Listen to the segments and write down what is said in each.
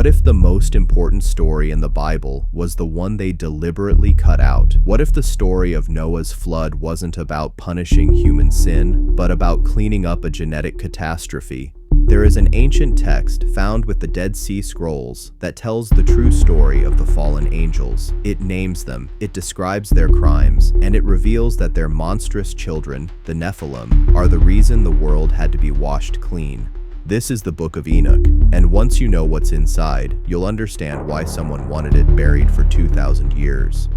What if the most important story in the Bible was the one they deliberately cut out? What if the story of Noah's flood wasn't about punishing human sin, but about cleaning up a genetic catastrophe? There is an ancient text found with the Dead Sea Scrolls that tells the true story of the fallen angels. It names them, it describes their crimes, and it reveals that their monstrous children, the Nephilim, are the reason the world had to be washed clean. This is the Book of Enoch, and once you know what's inside, you'll understand why someone wanted it buried for 2,000 years.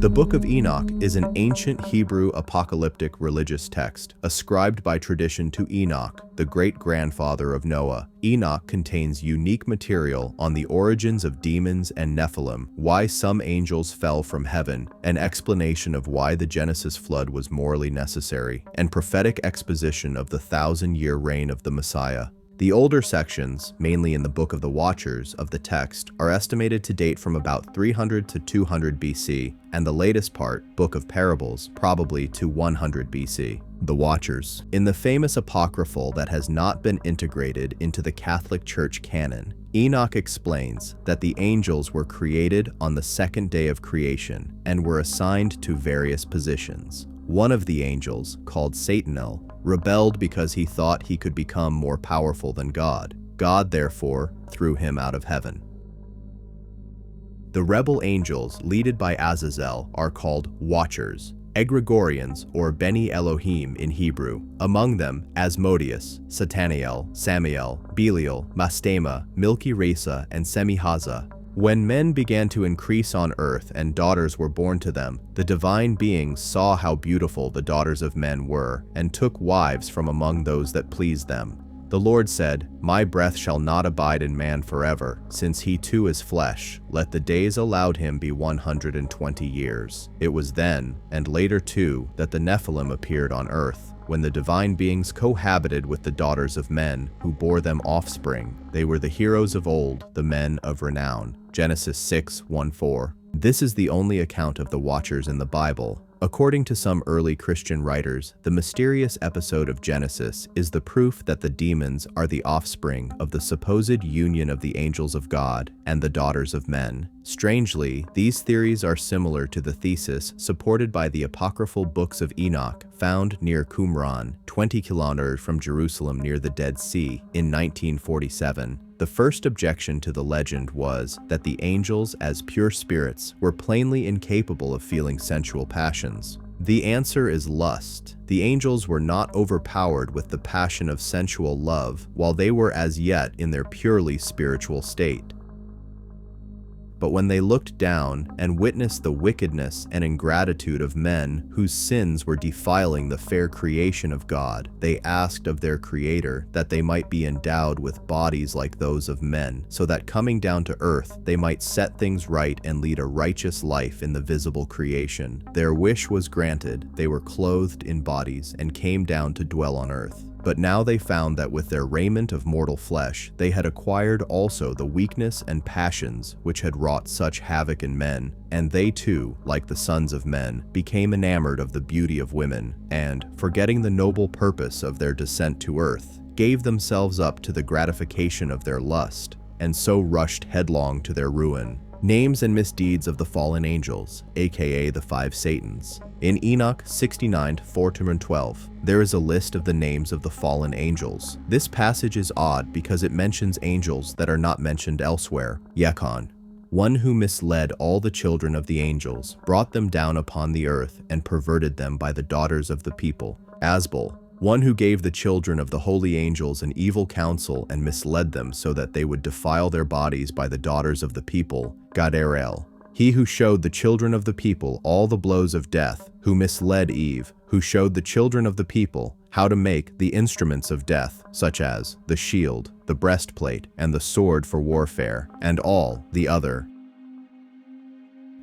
The Book of Enoch is an ancient Hebrew apocalyptic religious text ascribed by tradition to Enoch, the great-grandfather of Noah. Enoch contains unique material on the origins of demons and Nephilim, why some angels fell from heaven, an explanation of why the Genesis flood was morally necessary, and prophetic exposition of the 1,000-year reign of the Messiah. The older sections, mainly in the Book of the Watchers of the text, are estimated to date from about 300 to 200 BC, and the latest part, Book of Parables, probably to 100 BC. The Watchers. In the famous apocryphal that has not been integrated into the Catholic Church canon, Enoch explains that the angels were created on the second day of creation and were assigned to various positions. One of the angels, called Satan, rebelled because he thought he could become more powerful than God. God, therefore, threw him out of heaven. The rebel angels, led by Azazel, are called Watchers, egregorians, or Beni Elohim in Hebrew. Among them, Asmodeus, Sataniel, Samael, Belial, Mastema, Milki Resa, and Semihaza. When men began to increase on earth and daughters were born to them, the divine beings saw how beautiful the daughters of men were, and took wives from among those that pleased them. The Lord said, "My breath shall not abide in man forever, since he too is flesh. Let the days allowed him be 120 years. It was then, and later too, that the Nephilim appeared on earth, when the divine beings cohabited with the daughters of men, who bore them offspring. They were the heroes of old, the men of renown." Genesis 6:1-4. This is the only account of the Watchers in the Bible. According to some early Christian writers, the mysterious episode of Genesis is the proof that the demons are the offspring of the supposed union of the angels of God and the daughters of men. Strangely, these theories are similar to the thesis supported by the apocryphal books of Enoch found near Qumran, 20 kilometers from Jerusalem near the Dead Sea, in 1947. The first objection to the legend was that the angels, as pure spirits, were plainly incapable of feeling sensual passions. The answer is lust. The angels were not overpowered with the passion of sensual love while they were as yet in their purely spiritual state. But when they looked down and witnessed the wickedness and ingratitude of men whose sins were defiling the fair creation of God, they asked of their Creator that they might be endowed with bodies like those of men, so that coming down to earth they might set things right and lead a righteous life in the visible creation. Their wish was granted. They were clothed in bodies and came down to dwell on earth. But now they found that with their raiment of mortal flesh, they had acquired also the weakness and passions which had wrought such havoc in men, and they too, like the sons of men, became enamored of the beauty of women, and, forgetting the noble purpose of their descent to earth, gave themselves up to the gratification of their lust, and so rushed headlong to their ruin. Names and misdeeds of the fallen angels, aka the 5 Satans. In Enoch 69:4-12, there is a list of the names of the fallen angels. This passage is odd because it mentions angels that are not mentioned elsewhere. Yekon, one who misled all the children of the angels, brought them down upon the earth, and perverted them by the daughters of the people. Asbel, one who gave the children of the holy angels an evil counsel and misled them so that they would defile their bodies by the daughters of the people. Gaderel, he who showed the children of the people all the blows of death, who misled Eve, who showed the children of the people how to make the instruments of death, such as the shield, the breastplate, and the sword for warfare, and all the other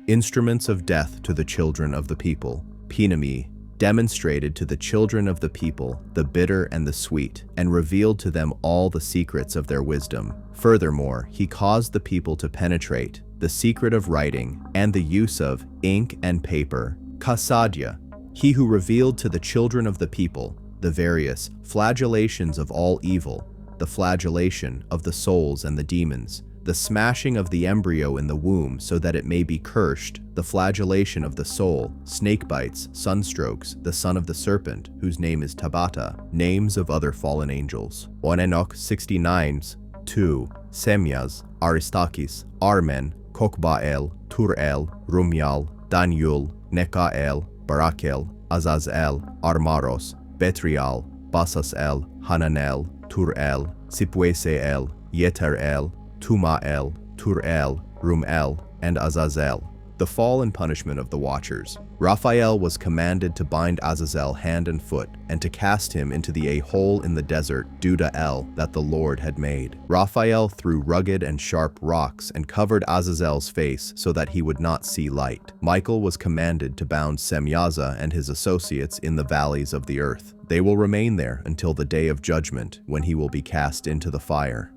instruments of death to the children of the people. Pinami demonstrated to the children of the people the bitter and the sweet, and revealed to them all the secrets of their wisdom. Furthermore, he caused the people to penetrate the secret of writing and the use of ink and paper. Kasadya, he who revealed to the children of the people the various flagellations of all evil. the flagellation of the souls and the demons, the smashing of the embryo in the womb so that it may be cursed, the flagellation of the soul, snake bites, sunstrokes, the son of the serpent, whose name is Tabata, names of other fallen angels. 1 Enoch 69's 2, Semyaz, Aristakis, Armen, Kokbael, Turel, Rumyal, Daniel, Nekael, Barakel, Azazel, Armaros, Betrial, Basasel, Hananel, Turel, Sipweseel, Yeterel, Tumael, Turel, Rumel, and Azazel. The fall and punishment of the Watchers. Raphael was commanded to bind Azazel hand and foot, and to cast him into a hole in the desert due to El that the Lord had made. Raphael threw rugged and sharp rocks and covered Azazel's face so that he would not see light. Michael was commanded to bound Semyaza and his associates in the valleys of the earth. They will remain there until the day of judgment, when he will be cast into the fire.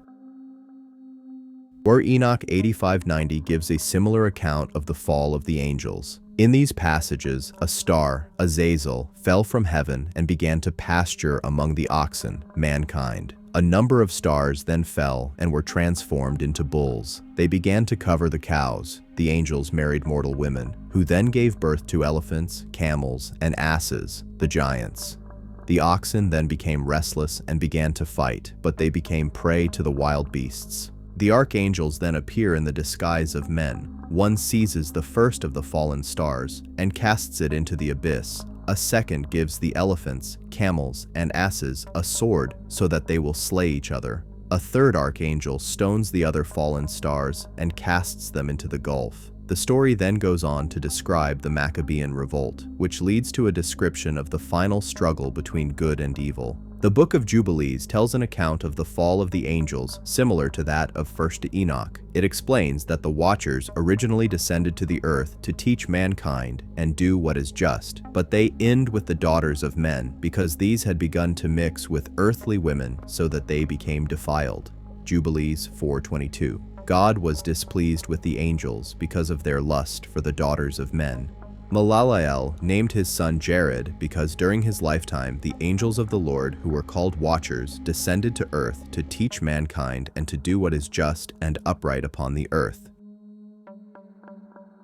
Or Enoch 85:90 gives a similar account of the fall of the angels. In these passages, a star, Azazel, fell from heaven and began to pasture among the oxen, mankind. A number of stars then fell and were transformed into bulls. They began to cover the cows. The angels married mortal women, who then gave birth to elephants, camels, and asses, the giants. The oxen then became restless and began to fight, but they became prey to the wild beasts. The archangels then appear in the disguise of men. One seizes the first of the fallen stars and casts it into the abyss. A second gives the elephants, camels, and asses a sword so that they will slay each other. A third archangel stones the other fallen stars and casts them into the gulf. The story then goes on to describe the Maccabean revolt, which leads to a description of the final struggle between good and evil. The Book of Jubilees tells an account of the fall of the angels similar to that of 1 Enoch. It explains that the Watchers originally descended to the earth to teach mankind and do what is just, but they end with the daughters of men because these had begun to mix with earthly women so that they became defiled. Jubilees 4:22. God was displeased with the angels because of their lust for the daughters of men. Malalael named his son Jared because during his lifetime the angels of the Lord, who were called Watchers, descended to earth to teach mankind and to do what is just and upright upon the earth.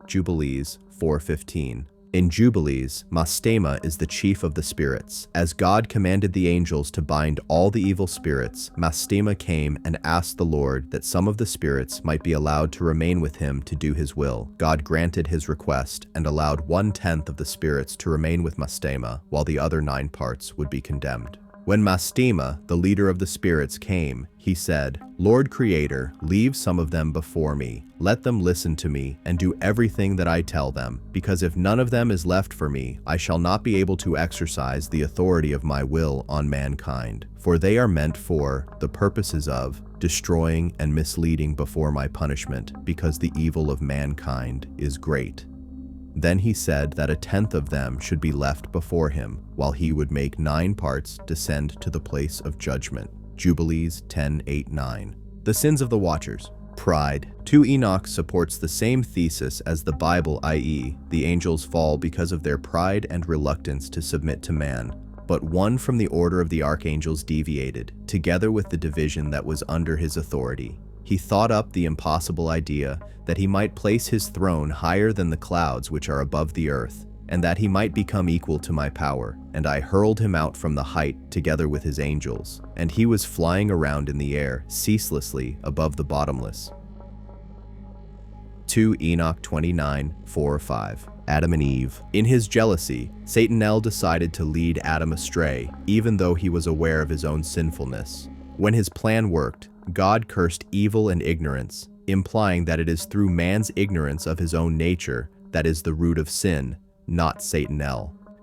Jubilees 4:15. In Jubilees, Mastema is the chief of the spirits. As God commanded the angels to bind all the evil spirits, Mastema came and asked the Lord that some of the spirits might be allowed to remain with him to do his will. God granted his request and allowed 1/10 of the spirits to remain with Mastema, while the other 9 parts would be condemned. When Mastema, the leader of the spirits, came, he said, "Lord Creator, leave some of them before me. Let them listen to me and do everything that I tell them, because if none of them is left for me, I shall not be able to exercise the authority of my will on mankind. For they are meant for the purposes of destroying and misleading before my punishment, because the evil of mankind is great." Then he said that 1/10 of them should be left before him, while he would make 9 parts descend to the place of judgment. Jubilees 10:8-9. The sins of the Watchers. Pride. 2 Enoch supports the same thesis as the Bible, i.e., the angels fall because of their pride and reluctance to submit to man. But one from the order of the archangels deviated, together with the division that was under his authority. He thought up the impossible idea that he might place his throne higher than the clouds which are above the earth, and that he might become equal to my power. And I hurled him out from the height together with his angels, and he was flying around in the air ceaselessly above the bottomless. 2 Enoch 29:4-5. Adam and Eve. In his jealousy, Satan decided to lead Adam astray, even though he was aware of his own sinfulness. When his plan worked, God cursed evil and ignorance, implying that it is through man's ignorance of his own nature that is the root of sin, not Satan.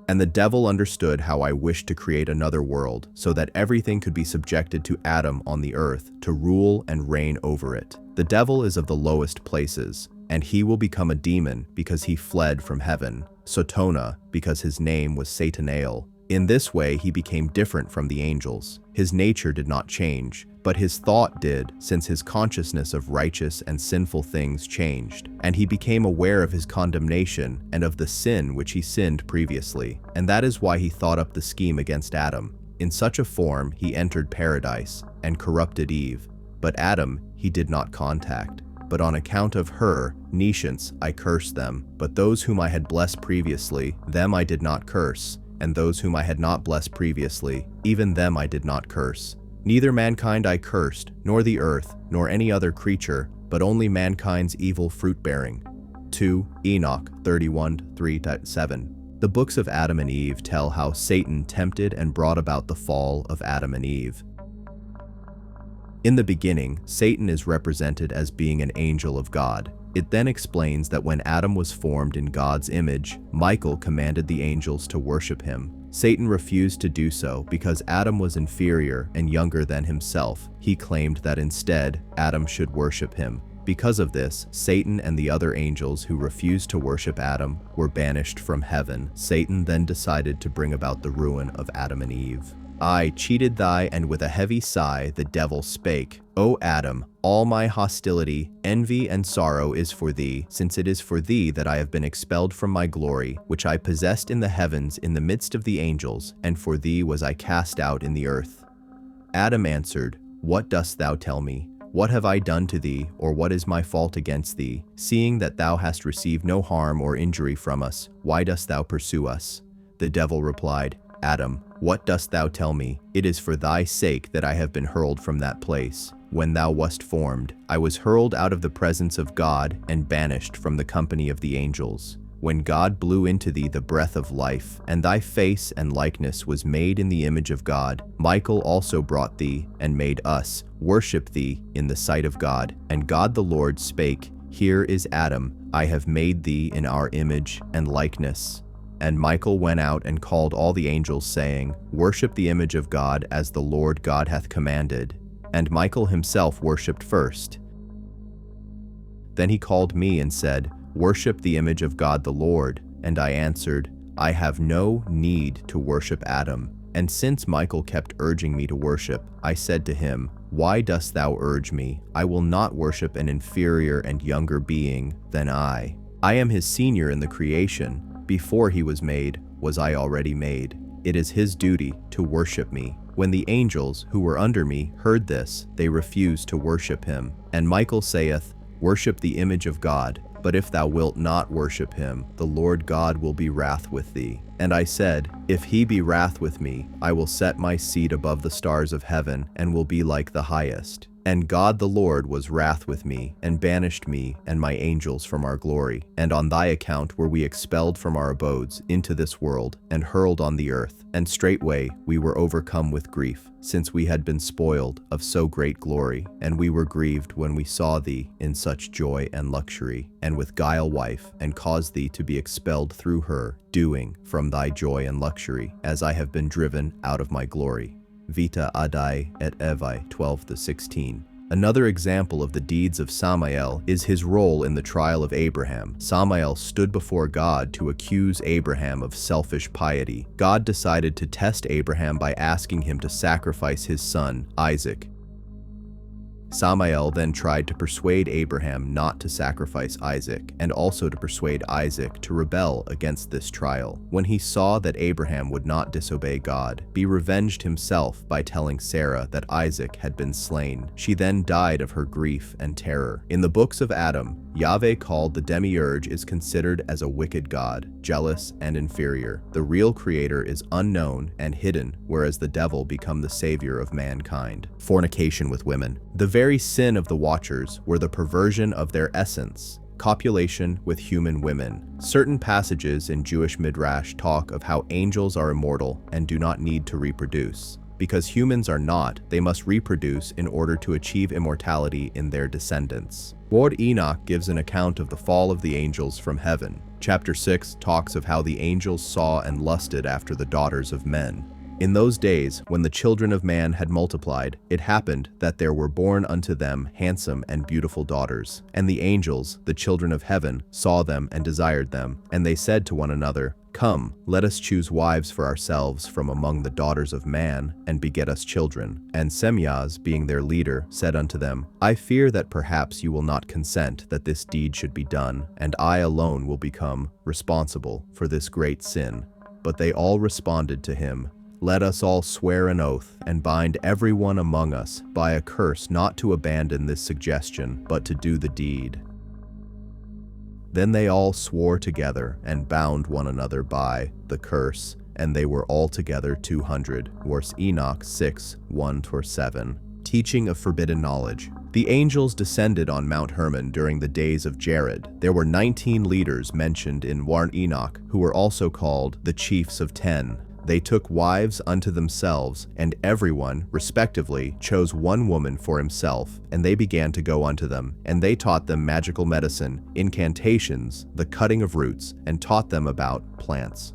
And the devil understood how I wished to create another world so that everything could be subjected to Adam on the earth to rule and reign over it. The devil is of the lowest places, and he will become a demon because he fled from heaven, Sotona because his name was Satanael. In this way he became different from the angels. His nature did not change, but his thought did, since his consciousness of righteous and sinful things changed, and he became aware of his condemnation and of the sin which he sinned previously, and that is why he thought up the scheme against Adam. In such a form he entered paradise and corrupted Eve. But Adam he did not contact. But on account of her, nescience, I cursed them. But those whom I had blessed previously, them I did not curse. And those whom I had not blessed previously, even them I did not curse. Neither mankind I cursed, nor the earth, nor any other creature, but only mankind's evil fruit-bearing. 2 Enoch 31:3-7. The books of Adam and Eve tell how Satan tempted and brought about the fall of Adam and Eve. In the beginning, Satan is represented as being an angel of God. It then explains that when Adam was formed in God's image, Michael commanded the angels to worship him. Satan refused to do so because Adam was inferior and younger than himself. He claimed that instead, Adam should worship him. Because of this, Satan and the other angels who refused to worship Adam were banished from heaven. Satan then decided to bring about the ruin of Adam and Eve. I cheated thee, and with a heavy sigh the devil spake, O Adam, all my hostility, envy, and sorrow is for thee, since it is for thee that I have been expelled from my glory, which I possessed in the heavens in the midst of the angels, and for thee was I cast out in the earth. Adam answered, What dost thou tell me? What have I done to thee, or what is my fault against thee? Seeing that thou hast received no harm or injury from us, why dost thou pursue us? The devil replied, Adam, what dost thou tell me? It is for thy sake that I have been hurled from that place. When thou wast formed, I was hurled out of the presence of God and banished from the company of the angels. When God blew into thee the breath of life, and thy face and likeness was made in the image of God, Michael also brought thee and made us worship thee in the sight of God. And God the Lord spake, Here is Adam, I have made thee in our image and likeness. And Michael went out and called all the angels, saying, Worship the image of God as the Lord God hath commanded. And Michael himself worshipped first. Then he called me and said, Worship the image of God the Lord. And I answered, I have no need to worship Adam. And since Michael kept urging me to worship, I said to him, Why dost thou urge me? I will not worship an inferior and younger being than I. I am his senior in the creation. Before he was made, was I already made. It is his duty to worship me. When the angels who were under me heard this, they refused to worship him. And Michael saith, Worship the image of God. But if thou wilt not worship him, the Lord God will be wrath with thee. And I said, If he be wrath with me, I will set my seat above the stars of heaven, and will be like the highest. And God the Lord was wrath with me, and banished me and my angels from our glory. And on thy account were we expelled from our abodes into this world, and hurled on the earth. And straightway we were overcome with grief, since we had been spoiled of so great glory. And we were grieved when we saw thee in such joy and luxury, and with guile wife, and caused thee to be expelled through her, doing from thy joy and luxury, as I have been driven out of my glory. Vita Adai et Evai 12-16. Another example of the deeds of Samael is his role in the trial of Abraham. Samael stood before God to accuse Abraham of selfish piety. God decided to test Abraham by asking him to sacrifice his son, Isaac. Samael then tried to persuade Abraham not to sacrifice Isaac, and also to persuade Isaac to rebel against this trial. When he saw that Abraham would not disobey God, he revenged himself by telling Sarah that Isaac had been slain. She then died of her grief and terror. In the books of Adam, Yahweh called the demiurge is considered as a wicked god, jealous and inferior. The real creator is unknown and hidden, whereas the devil become the savior of mankind. Fornication with women. The very sin of the Watchers were the perversion of their essence, copulation with human women. Certain passages in Jewish Midrash talk of how angels are immortal and do not need to reproduce. Because humans are not, they must reproduce in order to achieve immortality in their descendants. Book of Enoch gives an account of the fall of the angels from heaven. Chapter 6 talks of how the angels saw and lusted after the daughters of men. In those days, when the children of man had multiplied, it happened that there were born unto them handsome and beautiful daughters. And the angels, the children of heaven, saw them and desired them. And they said to one another, Come, let us choose wives for ourselves from among the daughters of man, and beget us children. And Semyaz, being their leader, said unto them, I fear that perhaps you will not consent that this deed should be done, and I alone will become responsible for this great sin. But they all responded to him, let us all swear an oath and bind everyone among us by a curse not to abandon this suggestion, but to do the deed." Then they all swore together and bound one another by the curse, and they were altogether 200. Verse Enoch 6, 1-7. Teaching of forbidden knowledge. The angels descended on Mount Hermon during the days of Jared. There were 19 leaders mentioned in Enoch, who were also called the chiefs of 10. They took wives unto themselves, and everyone, respectively, chose one woman for himself, and they began to go unto them, and they taught them magical medicine, incantations, the cutting of roots, and taught them about plants.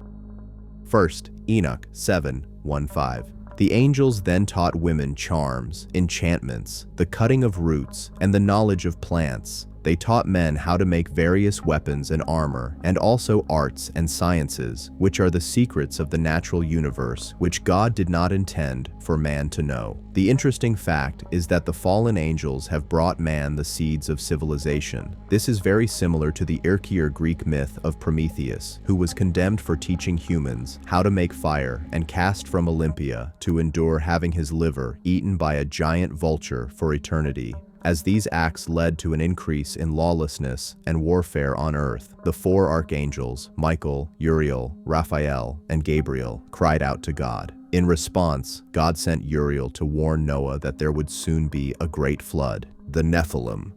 First, Enoch 7, 1-5. The angels then taught women charms, enchantments, the cutting of roots, and the knowledge of plants. They taught men how to make various weapons and armor, and also arts and sciences, which are the secrets of the natural universe, which God did not intend for man to know. The interesting fact is that the fallen angels have brought man the seeds of civilization. This is very similar to the Archaean Greek myth of Prometheus, who was condemned for teaching humans how to make fire and cast from Olympia to endure having his liver eaten by a giant vulture for eternity. As these acts led to an increase in lawlessness and warfare on earth, the four archangels, Michael, Uriel, Raphael, and Gabriel, cried out to God. In response, God sent Uriel to warn Noah that there would soon be a great flood, the Nephilim.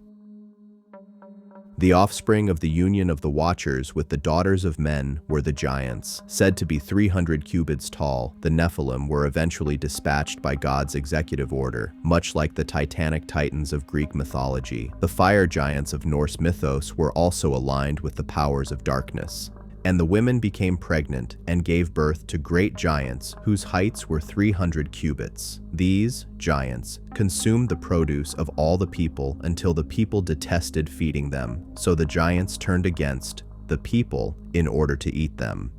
The offspring of the union of the Watchers with the daughters of men were the giants. Said to be 300 cubits tall, the Nephilim were eventually dispatched by God's executive order, much like the Titanic Titans of Greek mythology. The fire giants of Norse mythos were also aligned with the powers of darkness. And the women became pregnant and gave birth to great giants whose heights were 300 cubits. These giants consumed the produce of all the people until the people detested feeding them. So the giants turned against the people in order to eat them.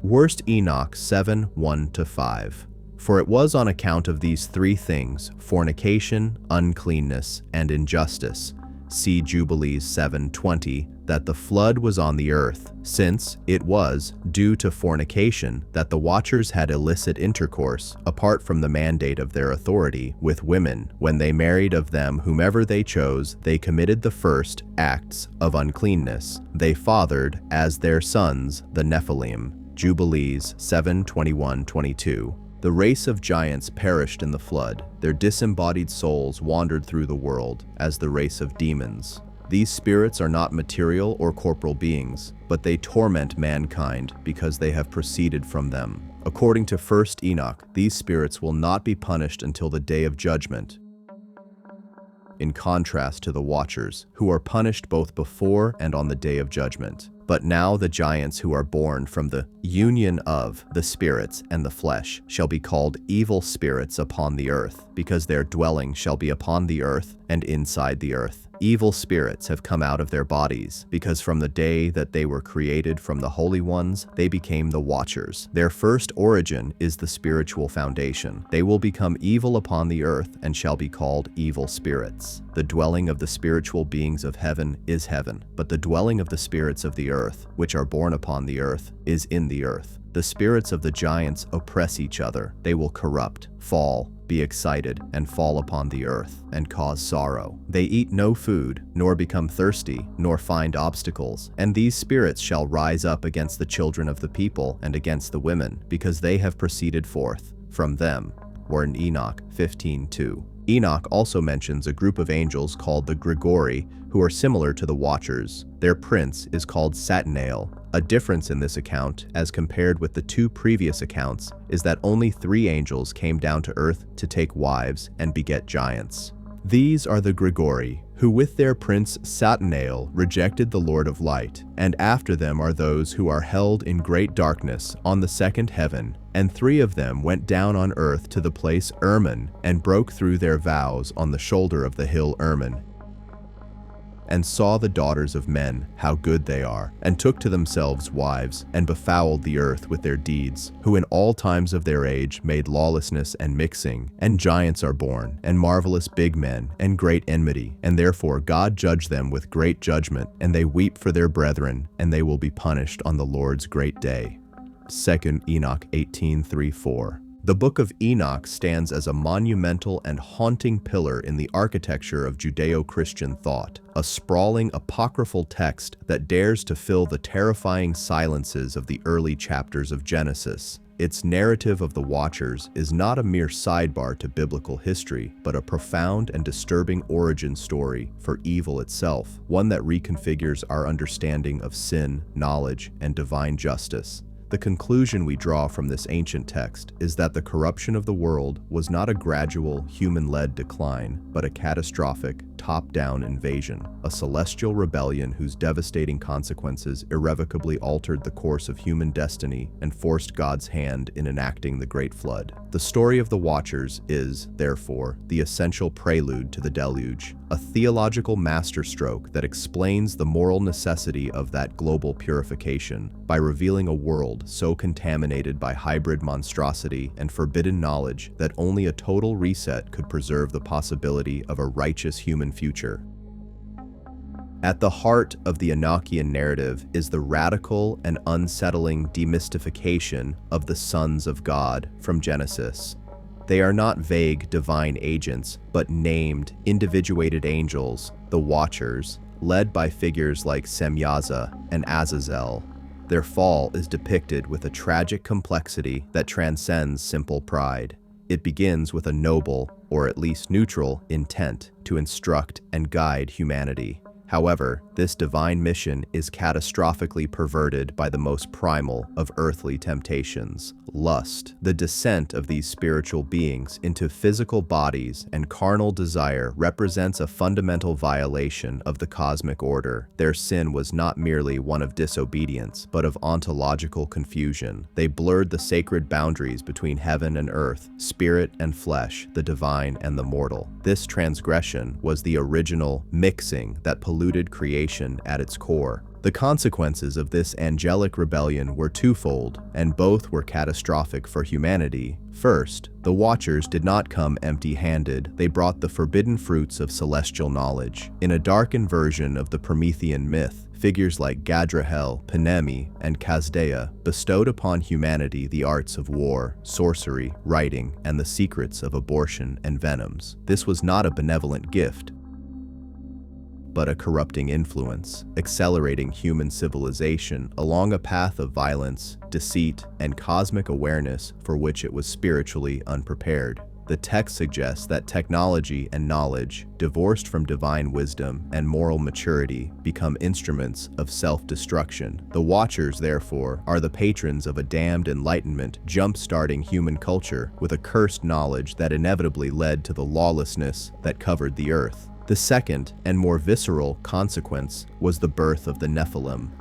Worst Enoch 7, 1-5. For it was on account of these three things, fornication, uncleanness, and injustice, see Jubilees 7:20, that the flood was on the earth, since it was due to fornication that the Watchers had illicit intercourse, apart from the mandate of their authority, with women. When they married of them whomever they chose, they committed the first acts of uncleanness. They fathered as their sons the Nephilim. Jubilees 7:21-22. The race of giants perished in the flood. Their disembodied souls wandered through the world as the race of demons. These spirits are not material or corporal beings, but they torment mankind because they have proceeded from them. According to 1 Enoch, these spirits will not be punished until the day of judgment, in contrast to the Watchers, who are punished both before and on the day of judgment. But now the giants who are born from the union of the spirits and the flesh shall be called evil spirits upon the earth, because their dwelling shall be upon the earth and inside the earth. Evil spirits have come out of their bodies, because from the day that they were created from the holy ones, they became the Watchers. Their first origin is the spiritual foundation. They will become evil upon the earth and shall be called evil spirits. The dwelling of the spiritual beings of heaven is heaven, but the dwelling of the spirits of the earth, which are born upon the earth, is in the earth. The spirits of the giants oppress each other. They will corrupt, fall, be excited, and fall upon the earth, and cause sorrow. They eat no food, nor become thirsty, nor find obstacles. And these spirits shall rise up against the children of the people and against the women, because they have proceeded forth from them. Or in Enoch 15:2. Enoch also mentions a group of angels called the Grigori, who are similar to the Watchers. Their prince is called Satanael. A difference in this account, as compared with the two previous accounts, is that only 3 angels came down to earth to take wives and beget giants. These are the Grigori, who with their prince Satanael rejected the Lord of light, and after them are those who are held in great darkness on the second heaven, and 3 of them went down on earth to the place Hermon, and broke through their vows on the shoulder of the hill Hermon, and saw the daughters of men, how good they are, and took to themselves wives, and befouled the earth with their deeds, who in all times of their age made lawlessness and mixing, and giants are born, and marvelous big men, and great enmity, and therefore God judged them with great judgment, and they weep for their brethren, and they will be punished on the Lord's great day. 2 Enoch 18:3-4. The Book of Enoch stands as a monumental and haunting pillar in the architecture of Judeo-Christian thought, a sprawling apocryphal text that dares to fill the terrifying silences of the early chapters of Genesis. Its narrative of the Watchers is not a mere sidebar to biblical history, but a profound and disturbing origin story for evil itself, one that reconfigures our understanding of sin, knowledge, and divine justice. The conclusion we draw from this ancient text is that the corruption of the world was not a gradual, human-led decline, but a catastrophic, top-down invasion, a celestial rebellion whose devastating consequences irrevocably altered the course of human destiny and forced God's hand in enacting the Great Flood. The story of the Watchers is, therefore, the essential prelude to the deluge, a theological masterstroke that explains the moral necessity of that global purification by revealing a world so contaminated by hybrid monstrosity and forbidden knowledge that only a total reset could preserve the possibility of a righteous human future. At the heart of the Enochian narrative is the radical and unsettling demystification of the sons of God from Genesis. They are not vague divine agents, but named, individuated angels, the Watchers, led by figures like Semyaza and Azazel. Their fall is depicted with a tragic complexity that transcends simple pride. It begins with a noble, or at least neutral, intent to instruct and guide humanity. However, this divine mission is catastrophically perverted by the most primal of earthly temptations, lust. The descent of these spiritual beings into physical bodies and carnal desire represents a fundamental violation of the cosmic order. Their sin was not merely one of disobedience, but of ontological confusion. They blurred the sacred boundaries between heaven and earth, spirit and flesh, the divine and the mortal. This transgression was the original mixing that polluted creation at its core. The consequences of this angelic rebellion were twofold, and both were catastrophic for humanity. First, the Watchers did not come empty-handed. They brought the forbidden fruits of celestial knowledge. In a darkened version of the Promethean myth, figures like Gadrahel, Penemi, and Kazdea bestowed upon humanity the arts of war, sorcery, writing, and the secrets of abortion and venoms. This was not a benevolent gift, but a corrupting influence, accelerating human civilization along a path of violence, deceit, and cosmic awareness for which it was spiritually unprepared. The text suggests that technology and knowledge, divorced from divine wisdom and moral maturity, become instruments of self-destruction. The Watchers, therefore, are the patrons of a damned enlightenment, jump-starting human culture with a cursed knowledge that inevitably led to the lawlessness that covered the earth. The second and more visceral consequence was the birth of the Nephilim.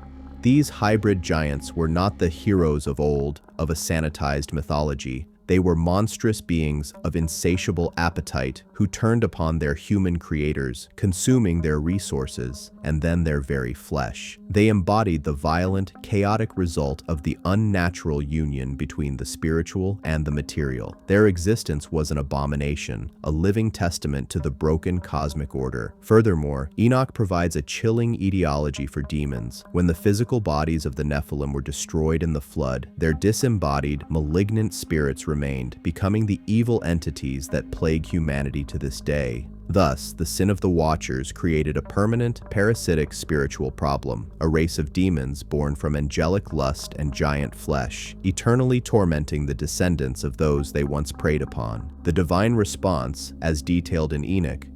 These hybrid giants were not the heroes of old of a sanitized mythology. They were monstrous beings of insatiable appetite who turned upon their human creators, consuming their resources and then their very flesh. They embodied the violent, chaotic result of the unnatural union between the spiritual and the material. Their existence was an abomination, a living testament to the broken cosmic order. Furthermore, Enoch provides a chilling etiology for demons. When the physical bodies of the Nephilim were destroyed in the flood, their disembodied, malignant spirits remained, becoming the evil entities that plague humanity to this day. Thus, the sin of the Watchers created a permanent, parasitic spiritual problem, a race of demons born from angelic lust and giant flesh, eternally tormenting the descendants of those they once preyed upon. The divine response, as detailed in Enoch,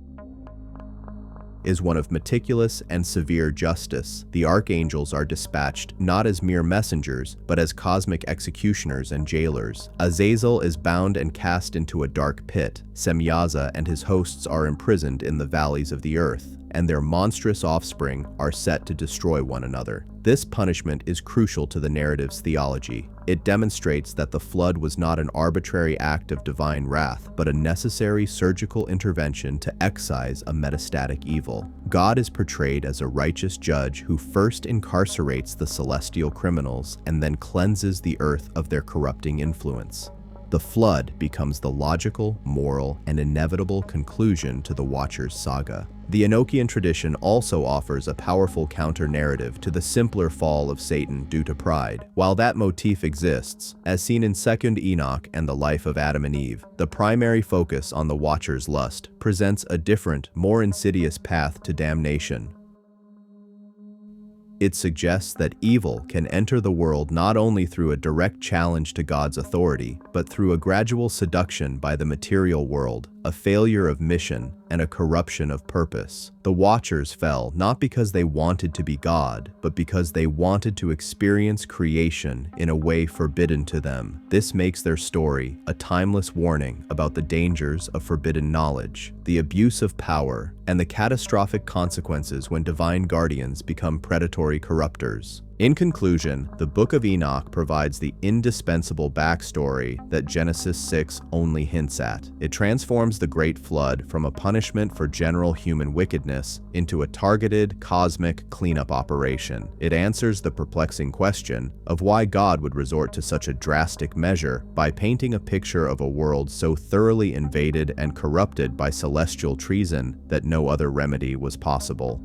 is one of meticulous and severe justice. The archangels are dispatched not as mere messengers, but as cosmic executioners and jailers. Azazel is bound and cast into a dark pit. Semyaza and his hosts are imprisoned in the valleys of the earth, and their monstrous offspring are set to destroy one another. This punishment is crucial to the narrative's theology. It demonstrates that the flood was not an arbitrary act of divine wrath, but a necessary surgical intervention to excise a metastatic evil. God is portrayed as a righteous judge who first incarcerates the celestial criminals and then cleanses the earth of their corrupting influence. The flood becomes the logical, moral, and inevitable conclusion to the Watchers' saga. The Enochian tradition also offers a powerful counter-narrative to the simpler fall of Satan due to pride. While that motif exists, as seen in 2nd Enoch and the life of Adam and Eve, the primary focus on the Watcher's lust presents a different, more insidious path to damnation. It suggests that evil can enter the world not only through a direct challenge to God's authority, but through a gradual seduction by the material world, a failure of mission, and a corruption of purpose. The Watchers fell not because they wanted to be God, but because they wanted to experience creation in a way forbidden to them. This makes their story a timeless warning about the dangers of forbidden knowledge, the abuse of power, and the catastrophic consequences when divine guardians become predatory corruptors. In conclusion, the Book of Enoch provides the indispensable backstory that Genesis 6 only hints at. It transforms the Great Flood from a punishment for general human wickedness into a targeted, cosmic cleanup operation. It answers the perplexing question of why God would resort to such a drastic measure by painting a picture of a world so thoroughly invaded and corrupted by celestial treason that no other remedy was possible.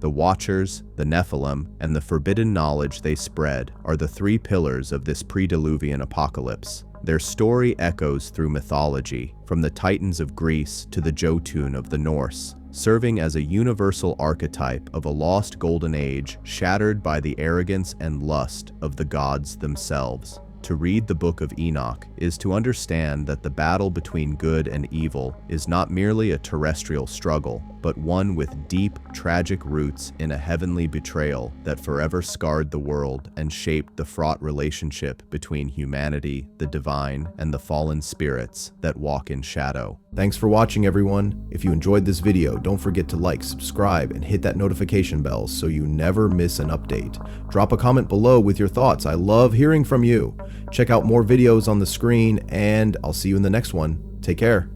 The Watchers, the Nephilim, and the forbidden knowledge they spread are the three pillars of this pre-Diluvian apocalypse. Their story echoes through mythology, from the Titans of Greece to the Jotun of the Norse, serving as a universal archetype of a lost golden age shattered by the arrogance and lust of the gods themselves. To read the Book of Enoch is to understand that the battle between good and evil is not merely a terrestrial struggle, but one with deep, tragic roots in a heavenly betrayal that forever scarred the world and shaped the fraught relationship between humanity, the divine, and the fallen spirits that walk in shadow. Thanks for watching, everyone. If you enjoyed this video, don't forget to like, subscribe, and hit that notification bell so you never miss an update. Drop a comment below with your thoughts. I love hearing from you. Check out more videos on the screen, and I'll see you in the next one. Take care.